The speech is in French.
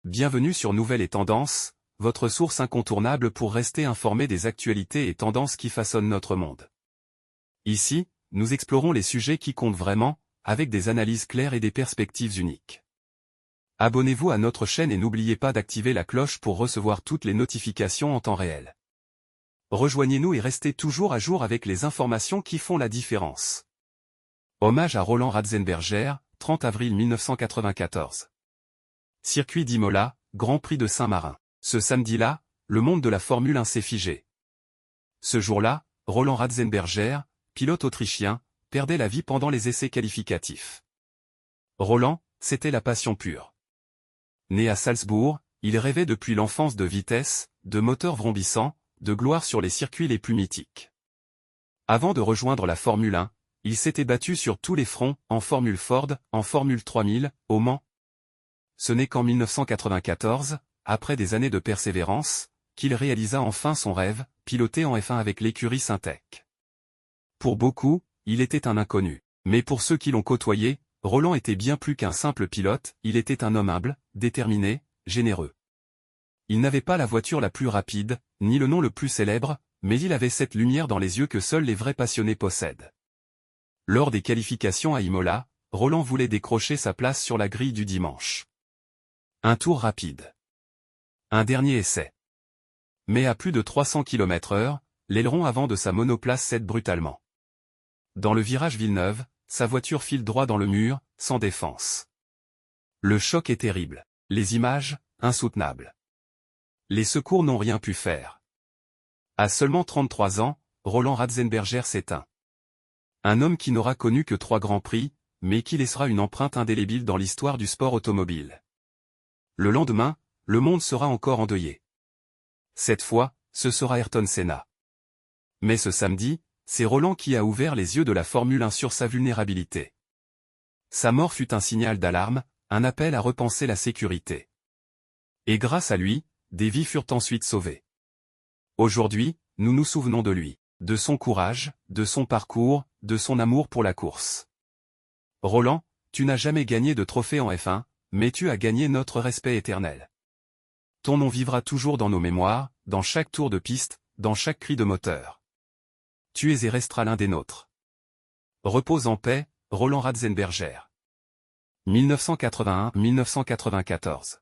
Bienvenue sur Nouvelles et Tendances, votre source incontournable pour rester informé des actualités et tendances qui façonnent notre monde. Ici, nous explorons les sujets qui comptent vraiment, avec des analyses claires et des perspectives uniques. Abonnez-vous à notre chaîne et n'oubliez pas d'activer la cloche pour recevoir toutes les notifications en temps réel. Rejoignez-nous et restez toujours à jour avec les informations qui font la différence. Hommage à Roland Ratzenberger, 30 avril 1994. Circuit d'Imola, Grand Prix de Saint-Marin. Ce samedi-là, le monde de la Formule 1 s'est figé. Ce jour-là, Roland Ratzenberger, pilote autrichien, perdait la vie pendant les essais qualificatifs. Roland, c'était la passion pure. Né à Salzbourg, il rêvait depuis l'enfance de vitesse, de moteurs vrombissants, de gloire sur les circuits les plus mythiques. Avant de rejoindre la Formule 1, il s'était battu sur tous les fronts, en Formule Ford, en Formule 3000, au Mans. Ce n'est qu'en 1994, après des années de persévérance, qu'il réalisa enfin son rêve, piloter en F1 avec l'écurie Syntec. Pour beaucoup, il était un inconnu. Mais pour ceux qui l'ont côtoyé, Roland était bien plus qu'un simple pilote, il était un homme humble, déterminé, généreux. Il n'avait pas la voiture la plus rapide, ni le nom le plus célèbre, mais il avait cette lumière dans les yeux que seuls les vrais passionnés possèdent. Lors des qualifications à Imola, Roland voulait décrocher sa place sur la grille du dimanche. Un tour rapide. Un dernier essai. Mais à plus de 300 km/h, l'aileron avant de sa monoplace cède brutalement. Dans le virage Villeneuve, sa voiture file droit dans le mur, sans défense. Le choc est terrible. Les images, insoutenables. Les secours n'ont rien pu faire. À seulement 33 ans, Roland Ratzenberger s'éteint. Un homme qui n'aura connu que 3 grands prix, mais qui laissera une empreinte indélébile dans l'histoire du sport automobile. Le lendemain, le monde sera encore endeuillé. Cette fois, ce sera Ayrton Senna. Mais ce samedi, c'est Roland qui a ouvert les yeux de la Formule 1 sur sa vulnérabilité. Sa mort fut un signal d'alarme, un appel à repenser la sécurité. Et grâce à lui, des vies furent ensuite sauvées. Aujourd'hui, nous nous souvenons de lui, de son courage, de son parcours, de son amour pour la course. Roland, tu n'as jamais gagné de trophée en F1, mais tu as gagné notre respect éternel. Ton nom vivra toujours dans nos mémoires, dans chaque tour de piste, dans chaque cri de moteur. Tu es et resteras l'un des nôtres. Repose en paix, Roland Ratzenberger. 1981-1994